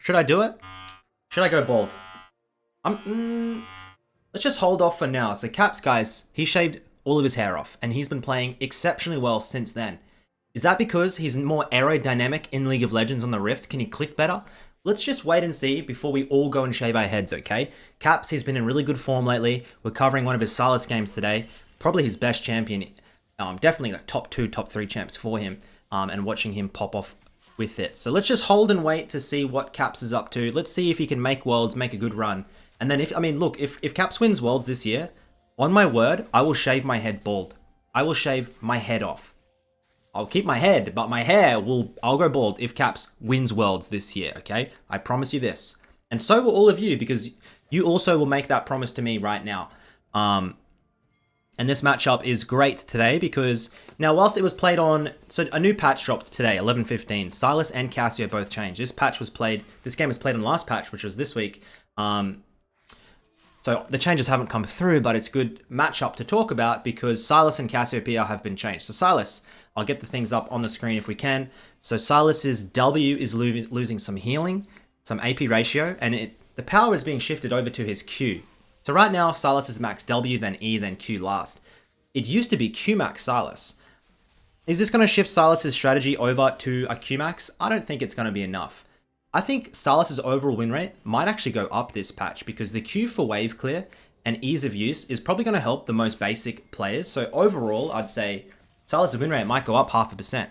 Should I do it? Should I go bald? Let's just hold off for now. So Caps, guys, he shaved all of his hair off, and he's been playing exceptionally well since then. Is that because he's more aerodynamic in League of Legends on the Rift? Can he click better? Let's just wait and see before we all go and shave our heads, okay? Caps, he's been in really good form lately. We're covering one of his Sylas games today. Probably his best champion. Definitely like top 2, top 3 champs for him. And watching him pop off with it. So let's just hold and wait to see what Caps is up to. Let's see if he can make Worlds, make a good run. And then if Caps wins Worlds this year, on my word, I will shave my head bald. I will shave my head off. I'll keep my head, but my hair I'll go bald if Caps wins Worlds this year, okay? I promise you this. And so will all of you, because you also will make that promise to me right now. And this matchup is great today because now whilst it was played on, so a new patch dropped today, 11:15. Sylas and Cassio both changed. This game was played on the last patch, which was this week. So the changes haven't come through, but it's a good matchup to talk about because Sylas and Cassiopeia have been changed. So Sylas, I'll get the things up on the screen if we can. So Sylas's W is losing some healing, some AP ratio, and the power is being shifted over to his Q. So right now, Sylas is max W, then E, then Q last. It used to be Q max Sylas. Is this going to shift Sylas's strategy over to a Q max? I don't think it's going to be enough. I think Sylas's overall win rate might actually go up this patch because the Q for wave clear and ease of use is probably going to help the most basic players. So overall, I'd say Sylas's win rate might go up 0.5%.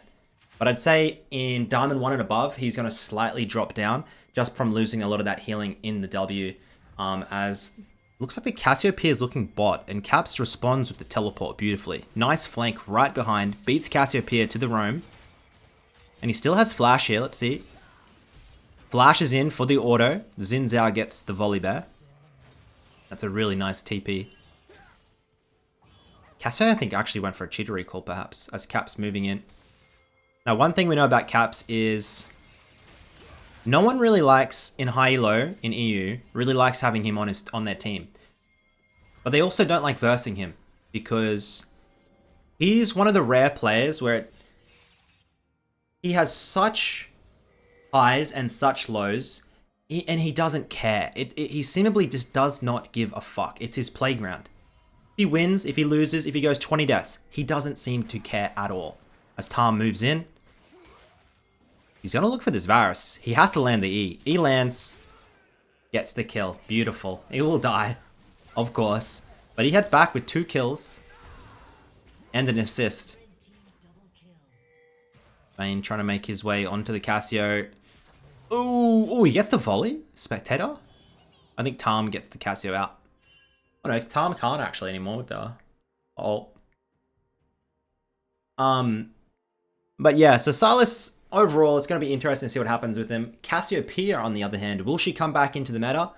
But I'd say in Diamond 1 and above, he's going to slightly drop down just from losing a lot of that healing in the W. As looks like the Cassiopeia is looking bot, and Caps responds with the teleport beautifully. Nice flank right behind, beats Cassiopeia to the roam. And he still has flash here, let's see. Flashes in for the auto. Xin Zhao gets the volley bear. That's a really nice TP. Cassio, I think, actually went for a cheater recall, perhaps, as Caps moving in. Now, one thing we know about Caps is no one really likes, in high elo, in EU, really likes having him on their team. But they also don't like versing him, because he's one of the rare players where he has such highs and such lows, and he doesn't care. He seemingly just does not give a fuck. It's his playground. If he wins, if he loses, if he goes 20 deaths, he doesn't seem to care at all. As Tarm moves in, he's going to look for this Varus. He has to land the E. E lands, gets the kill. Beautiful. He will die, of course. But he heads back with 2 kills and an assist. Bane trying to make his way onto the Cassio. Ooh, he gets the volley? Spectator? I think Tarm gets the Cassio out. Oh no, Tarm can't actually anymore with the ult. But yeah, so Sylas, overall, it's going to be interesting to see what happens with him. Cassiopeia, on the other hand, will she come back into the meta?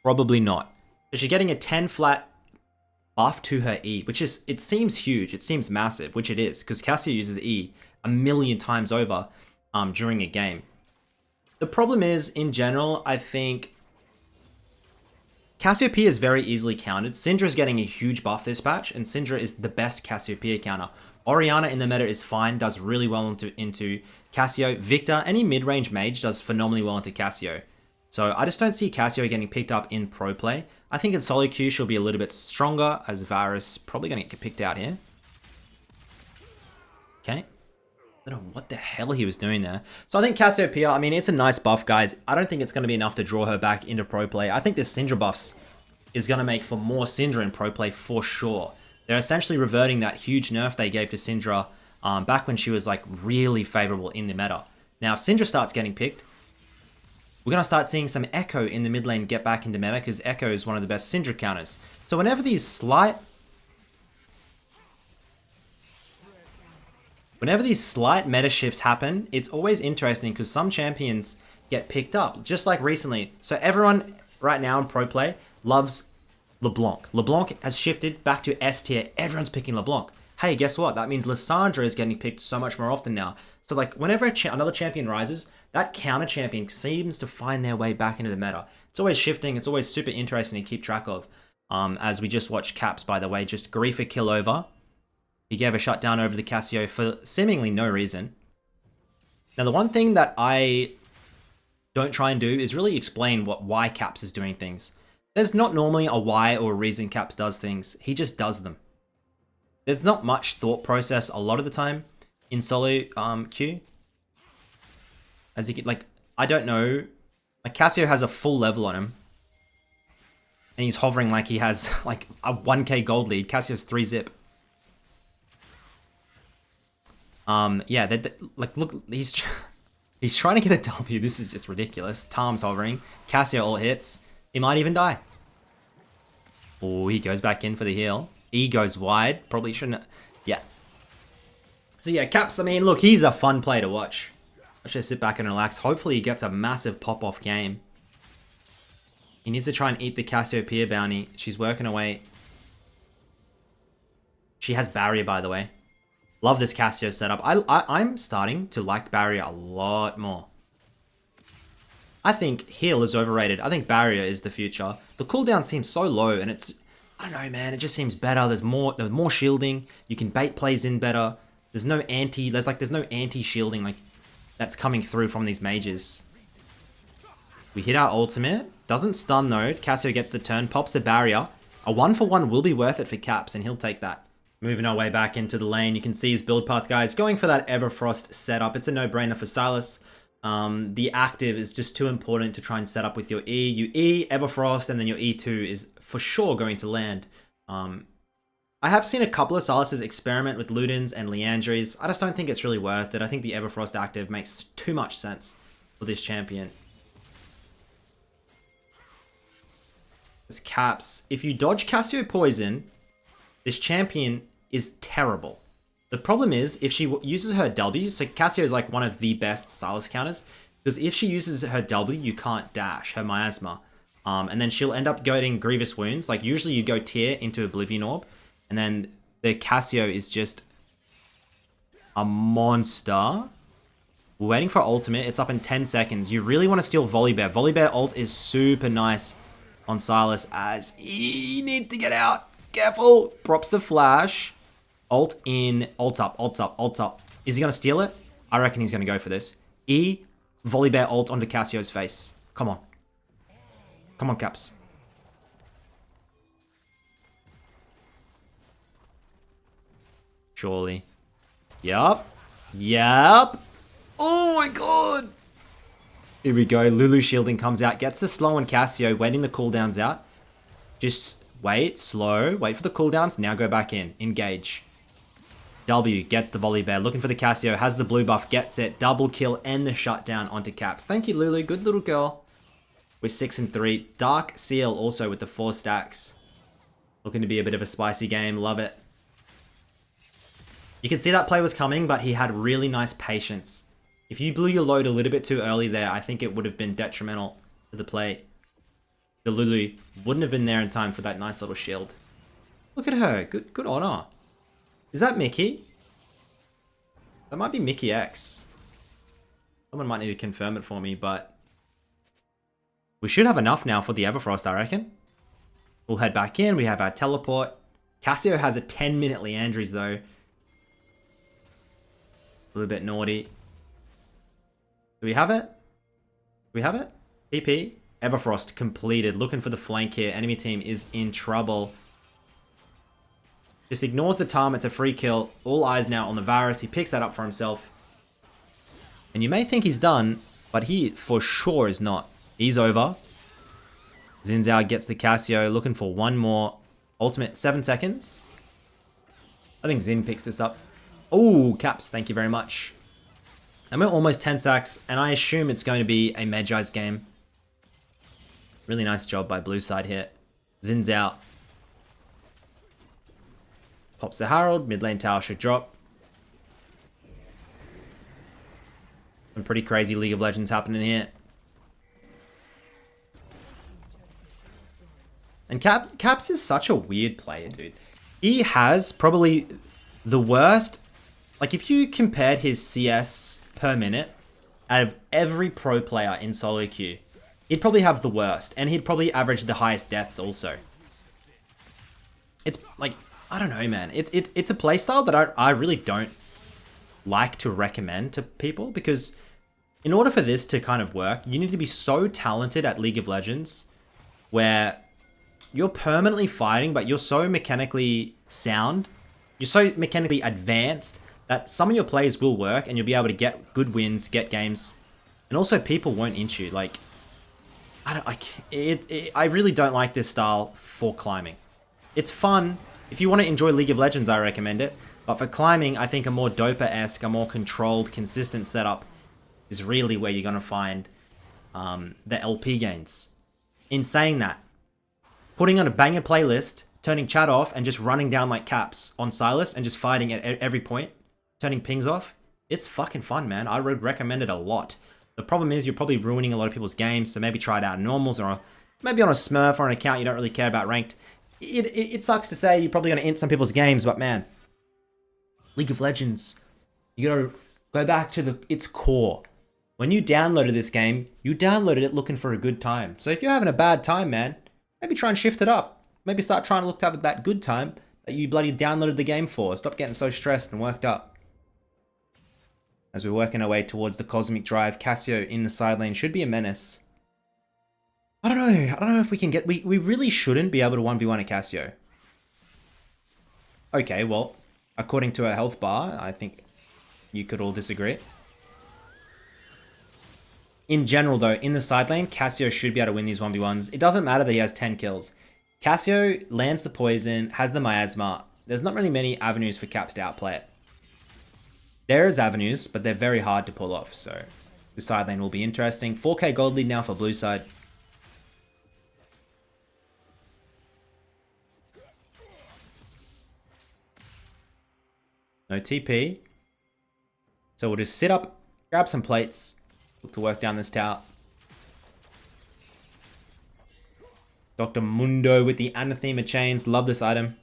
Probably not. Is she getting a 10 flat buff to her E, which is, it seems huge, it seems massive, which it is, because Cassio uses E a million times over during a game. The problem is, in general, I think Cassiopeia is very easily countered. Syndra's getting a huge buff this patch, and Syndra is the best Cassiopeia counter. Orianna in the meta is fine, does really well into Cassio. Victor, any mid-range mage, does phenomenally well into Cassio. So I just don't see Cassio getting picked up in pro play. I think in solo queue she'll be a little bit stronger, as Varus probably going to get picked out here. Okay. I don't know what the hell he was doing there. So I think Cassiopeia, I mean, it's a nice buff, guys. I don't think it's going to be enough to draw her back into pro play. I think this Syndra buffs is going to make for more Syndra in pro play for sure. They're essentially reverting that huge nerf they gave to Syndra back when she was like really favorable in the meta. Now, if Syndra starts getting picked, we're going to start seeing some Echo in the mid lane get back into meta because Echo is one of the best Syndra counters. So whenever these slight meta shifts happen, it's always interesting because some champions get picked up, just like recently. So everyone right now in pro play loves LeBlanc. LeBlanc has shifted back to S tier. Everyone's picking LeBlanc. Hey, guess what? That means Lissandra is getting picked so much more often now. So like whenever another champion rises, that counter champion seems to find their way back into the meta. It's always shifting. It's always super interesting to keep track of. As we just watched Caps, by the way, just grief a kill over. He gave a shutdown over the Cassio for seemingly no reason. Now, the one thing that I don't try and do is really explain why Caps is doing things. There's not normally a why or a reason Caps does things. He just does them. There's not much thought process a lot of the time in solo queue. As you get, like, I don't know. Like, Cassio has a full level on him. And he's hovering like he has, like, a 1k gold lead. Cassio's 3 zip. Yeah, like, look, he's trying to get a W. This is just ridiculous. Tarm's hovering. Cassio all hits. He might even die. Oh, he goes back in for the heal. E goes wide. Probably shouldn't. Yeah. So yeah, Caps, I mean, look, he's a fun play to watch. Let's just sit back and relax. Hopefully he gets a massive pop-off game. He needs to try and eat the Cassiopeia bounty. She's working away. She has barrier, by the way. Love this Cassio setup. I'm starting to like barrier a lot more. I think heal is overrated. I think barrier is the future. The cooldown seems so low, and it's, I don't know, man. It just seems better. There's more shielding. You can bait plays in better. There's no anti-shielding like that's coming through from these mages. We hit our ultimate. Doesn't stun though. Cassio gets the turn, pops the barrier. A 1-for-1 will be worth it for Caps, and he'll take that. Moving our way back into the lane, you can see his build path, guys. Going for that Everfrost setup. It's a no-brainer for Sylas. The active is just too important to try and set up with your E. You E, Everfrost, and then your E2 is for sure going to land. I have seen a couple of Sylases experiment with Ludens and Leandries. I just don't think it's really worth it. I think the Everfrost active makes too much sense for this champion. This Caps. If you dodge Cassio Poison, this champion is terrible. The problem is, if she uses her W, so Cassio is like one of the best Sylas counters, because if she uses her W, you can't dash, her Miasma. And then she'll end up getting Grievous Wounds. Like, usually you go tier into Oblivion Orb, and then the Cassio is just a monster. We're waiting for ultimate. It's up in 10 seconds. You really want to steal Volibear. Volibear ult is super nice on Sylas, as he needs to get out. Careful. Props the flash. Ult in. Ult's up. Ult's up. Ult's up. Is he going to steal it? I reckon he's going to go for this. E. Volibear ult onto Cassio's face. Come on. Come on, Caps. Surely. Yup. Yup. Oh my god. Here we go. Lulu shielding comes out. Gets the slow on Cassio. Waiting the cooldowns out. Just wait. Slow. Wait for the cooldowns. Now go back in. Engage. W gets the Volibear. Looking for the Cassio. Has the blue buff. Gets it. Double kill and the shutdown onto Caps. Thank you, Lulu. Good little girl. We're 6 and 3. Dark Seal also with the 4 stacks. Looking to be a bit of a spicy game. Love it. You can see that play was coming, but he had really nice patience. If you blew your load a little bit too early there, I think it would have been detrimental to the play. The Lulu wouldn't have been there in time for that nice little shield. Look at her. Good on her. Is that Mickey? That might be Mickey X. Someone might need to confirm it for me, but we should have enough now for the Everfrost, I reckon. We'll head back in. We have our teleport. Cassio has a 10-minute Leandries, though. A little bit naughty. Do we have it? Do we have it? TP. Everfrost completed. Looking for the flank here. Enemy team is in trouble. Just ignores the Tarm. It's a free kill. All eyes now on the Varus. He picks that up for himself. And you may think he's done, but he for sure is not. He's over. Xin Zhao gets the Cassio. Looking for one more. Ultimate 7 seconds. I think Xin picks this up. Oh, Caps, thank you very much. I'm at almost 10 sacks, and I assume it's going to be a Magi's game. Really nice job by blue side here. Xin's out. Pops the Herald. Mid lane tower should drop. Some pretty crazy League of Legends happening here. And Caps is such a weird player, dude. He has probably the worst. Like, if you compared his CS per minute out of every pro player in solo queue, he'd probably have the worst. And he'd probably average the highest deaths also. It's like, I don't know, man. It's a playstyle that I really don't like to recommend to people, because in order for this to kind of work, you need to be so talented at League of Legends where you're permanently fighting, but you're so mechanically sound, you're so mechanically advanced that some of your plays will work and you'll be able to get good wins, get games, and also people won't inch you. Like, I really don't like this style for climbing. It's fun. If you want to enjoy League of Legends, I recommend it. But for climbing, I think a more Dopa-esque, a more controlled, consistent setup is really where you're going to find the LP gains. In saying that, putting on a banger playlist, turning chat off, and just running down like caps on Sylas and just fighting at every point, turning pings off, it's fucking fun, man. I would recommend it a lot. The problem is you're probably ruining a lot of people's games, so maybe try it out in normals or maybe on a Smurf or an account you don't really care about ranked. It sucks to say you're probably going to int some people's games, but man, League of Legends, you gotta go back to its core. When you downloaded this game, you downloaded it looking for a good time. So if you're having a bad time, man, maybe try and shift it up. Maybe start trying to look to have that good time that you bloody downloaded the game for. Stop getting so stressed and worked up. As we're working our way towards the Cosmic Drive, Cassio in the side lane should be a menace. I don't know if we can get... We really shouldn't be able to 1v1 a Cassio. Okay, well, according to our health bar, I think you could all disagree. In general, though, in the side lane, Cassio should be able to win these 1v1s. It doesn't matter that he has 10 kills. Cassio lands the poison, has the miasma. There's not really many avenues for Caps to outplay it. There is avenues, but they're very hard to pull off, so the side lane will be interesting. 4k gold lead now for blue side. No TP. So we'll just sit up, grab some plates, look to work down this tower. Dr. Mundo with the Anathema chains. Love this item.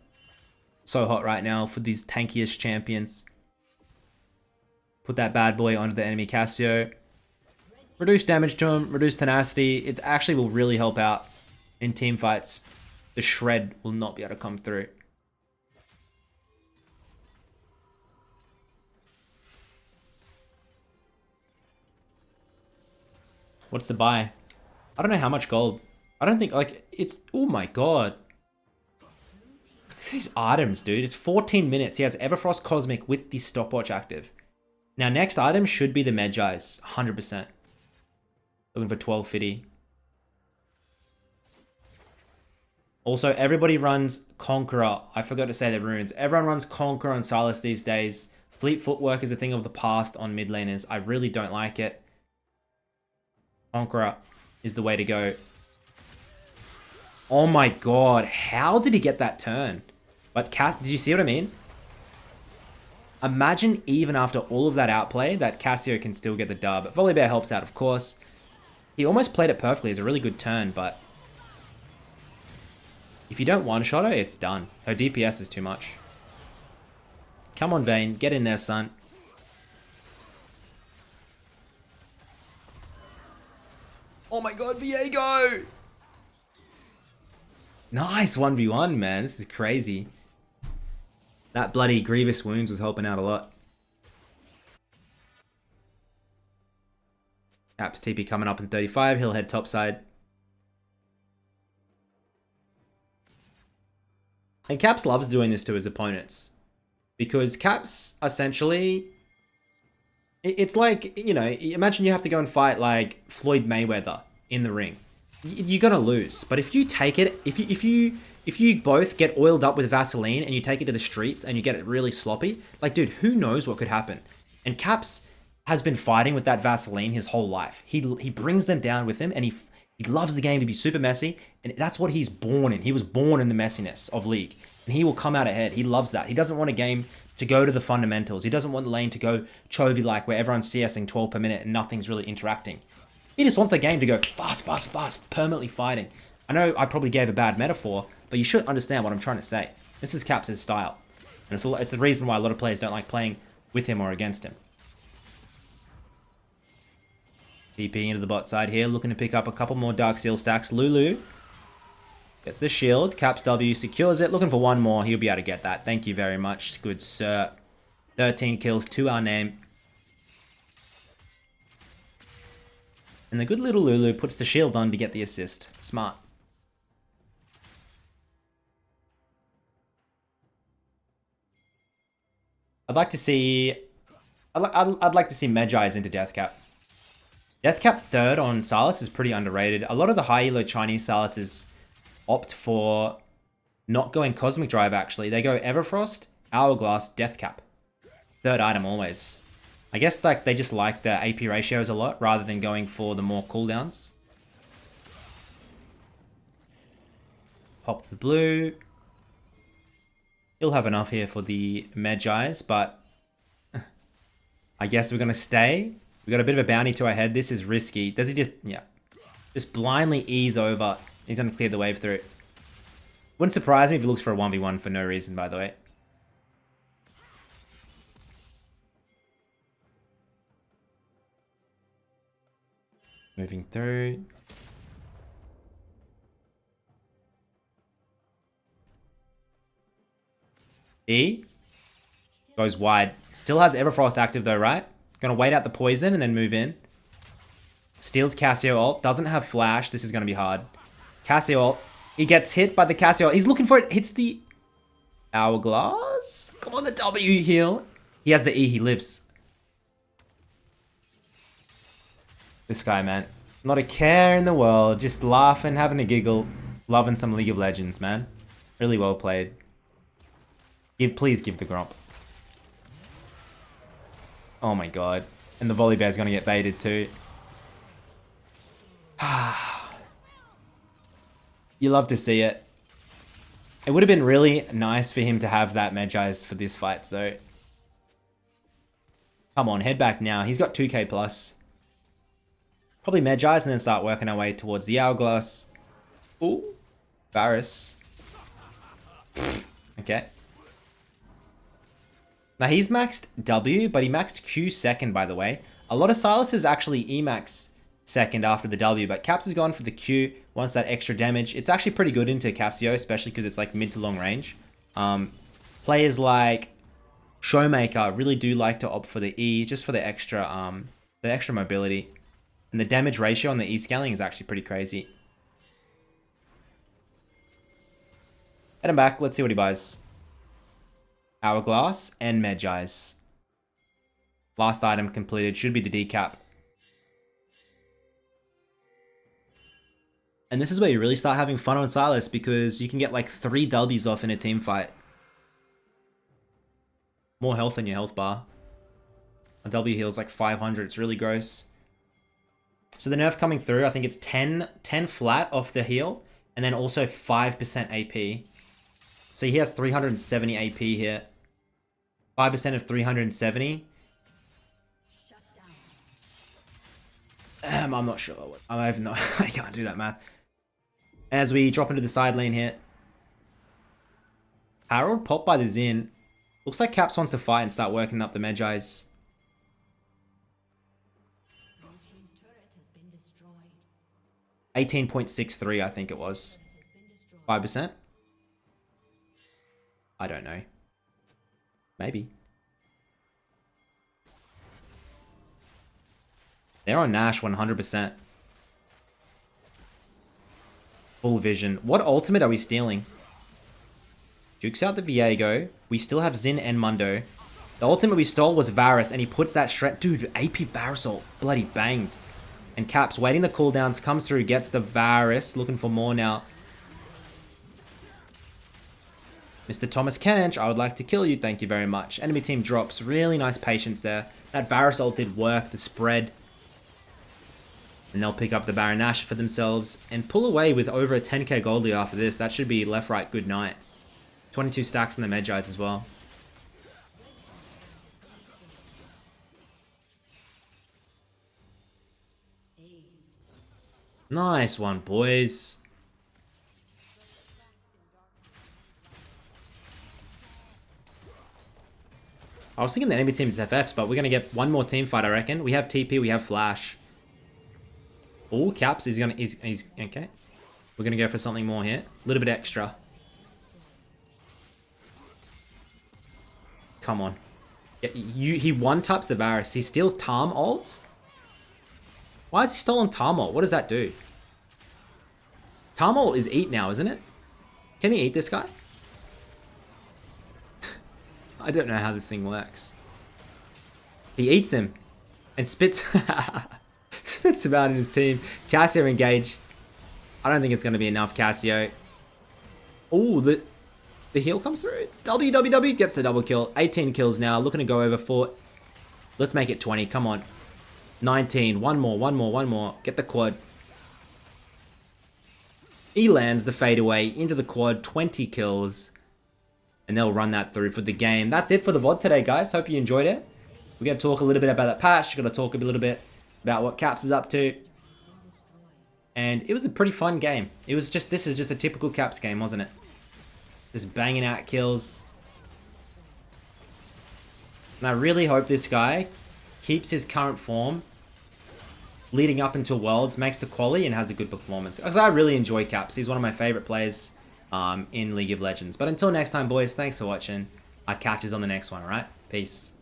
So hot right now for these tankiest champions. Put that bad boy onto the enemy Cassio. Reduce damage to him, reduce tenacity. It actually will really help out in team fights. The shred will not be able to come through. What's the buy? I don't know how much gold. I don't think, like, it's... Oh my god. Look at these items, dude. It's 14 minutes. He has Everfrost Cosmic with the stopwatch active. Now, next item should be the Medjai's. 100%. Looking for 1250. Also, everybody runs Conqueror. I forgot to say the runes. Everyone runs Conqueror on Sylas these days. Fleet footwork is a thing of the past on mid laners. I really don't like it. Conqueror is the way to go. Oh my god, how did he get that turn? But did you see what I mean? Imagine even after all of that outplay that Cassio can still get the dub. Volibear helps out, of course. He almost played it perfectly. It's a really good turn, but if you don't one-shot her, it's done. Her DPS is too much. Come on, Vayne. Get in there, son. Oh my god, Viego! Nice 1v1, man. This is crazy. That bloody Grievous Wounds was helping out a lot. Caps TP coming up in 35. He'll head topside. And Caps loves doing this to his opponents. Because Caps, essentially... It's like, you know, imagine you have to go and fight, like, Floyd Mayweather in the ring. You're gonna lose. But if you take it... If you both get oiled up with Vaseline and you take it to the streets and you get it really sloppy, like, dude, who knows what could happen? And Caps has been fighting with that Vaseline his whole life. He brings them down with him, and he loves the game to be super messy, and that's what he's born in. He was born in the messiness of League, and he will come out ahead. He loves that. He doesn't want a game to go to the fundamentals. He doesn't want the lane to go Chovy-like, where everyone's CSing 12 per minute and nothing's really interacting. He just wants the game to go fast, fast, fast, permanently fighting. I know I probably gave a bad metaphor, but you should understand what I'm trying to say. This is Caps' style, and it's the reason why a lot of players don't like playing with him or against him. TP into the bot side here, looking to pick up a couple more Dark Seal stacks. Lulu gets the shield. Caps W secures it. Looking for one more. He'll be able to get that. Thank you very much, good sir. 13 kills to our name. And the good little Lulu puts the shield on to get the assist. Smart. I'd like to see Medjai's into Deathcap. Deathcap third on Sylas is pretty underrated. A lot of the high elo Chinese Sylases opt for not going Cosmic Drive, actually. They go Everfrost, Hourglass, Deathcap. Third item always. I guess like they just like the AP ratios a lot rather than going for the more cooldowns. Pop the blue. He'll have enough here for the Medjai's, but I guess we're going to stay. We got a bit of a bounty to our head. This is risky. Does he just... Yeah. Just blindly ease over. He's going to clear the wave through. Wouldn't surprise me if he looks for a 1v1 for no reason, by the way. Moving through. E. Goes wide. Still has Everfrost active though, right? Gonna wait out the poison and then move in. Steals Cassio ult. Doesn't have flash. This is gonna be hard. Cassio ult. He gets hit by the Cassio ult. He's looking for it. Hits the Hourglass. Come on, the W heal. He has the E. He lives. This guy, man. Not a care in the world. Just laughing, having a giggle. Loving some League of Legends, man. Really well played. Please give the Gromp. Oh my god. And the Volibear's gonna get baited too. You love to see it. It would have been really nice for him to have that Medjai's for this fight though. Come on, head back now. He's got 2k plus. Probably Medjai's and then start working our way towards the Hourglass. Ooh. Varus. Okay. Now he's maxed W, but he maxed Q second, by the way. A lot of Sylas is actually E-max second after the W, but Caps has gone for the Q, wants that extra damage. It's actually pretty good into Cassio, especially because it's like mid to long range. Players like Showmaker really do like to opt for the E, just for the extra mobility. And the damage ratio on the E scaling is actually pretty crazy. Head him back, let's see what he buys. Hourglass and Medjai's. Last item completed. Should be the decap. And this is where you really start having fun on Sylas because you can get like 3 Ws off in a team fight. More health in your health bar. A W heals like 500. It's really gross. So the nerf coming through, I think it's 10 flat off the heal. And then also 5% AP. So he has 370 AP here. 5% of 370. I'm not sure. I have no... I can't do that math. As we drop into the side lane here. Harold popped by the Xin. Looks like Caps wants to fight and start working up the Medjai's. 18.63, I think it was. 5%? I don't know. Maybe. They're on Nash 100%. Full vision. What ultimate are we stealing? Jukes out the Viego. We still have Xin and Mundo. The ultimate we stole was Varus, and he puts that shred... Dude, AP Varus ult bloody banged. And Caps waiting the cooldowns, comes through, gets the Varus. Looking for more now. Mr. Thomas Kench, I would like to kill you. Thank you very much. Enemy team drops. Really nice patience there. That Varus ult did work. The spread. And they'll pick up the Baron Nashor for themselves. And pull away with over a 10k gold lead after this. That should be left, right, good night. 22 stacks on the Medjai's as well. Nice one, boys. I was thinking the enemy team's FFs, but we're going to get one more team fight, I reckon. We have TP, we have Flash. Oh, Caps is going to... He's okay. We're going to go for something more here. A little bit extra. Come on. Yeah, he one-taps the Varus. He steals Tarm ult. Why has he stolen Tarmol? What does that do? Tarmol is eat now, isn't it? Can he eat this guy? I don't know how this thing works. He eats him and spits spits him out in his team. Cassio engage. I don't think it's going to be enough, Cassio. Oh, the heal comes through. WWW gets the double kill. 18 kills now. Looking to go over 4. Let's make it 20. Come on. 19. One more. Get the quad. He lands the fadeaway into the quad. 20 kills. And they'll run that through for the game. That's it for the VOD today, guys. Hope you enjoyed it. We're going to talk a little bit about that patch. We're going to talk a little bit about what Caps is up to. And it was a pretty fun game. This is just a typical Caps game, wasn't it? Just banging out kills. And I really hope this guy keeps his current form leading up until Worlds, makes the quali, and has a good performance. Because I really enjoy Caps. He's one of my favorite players in League of Legends. But until next time, boys, thanks for watching. I'll catch you on the next one, alright? Peace.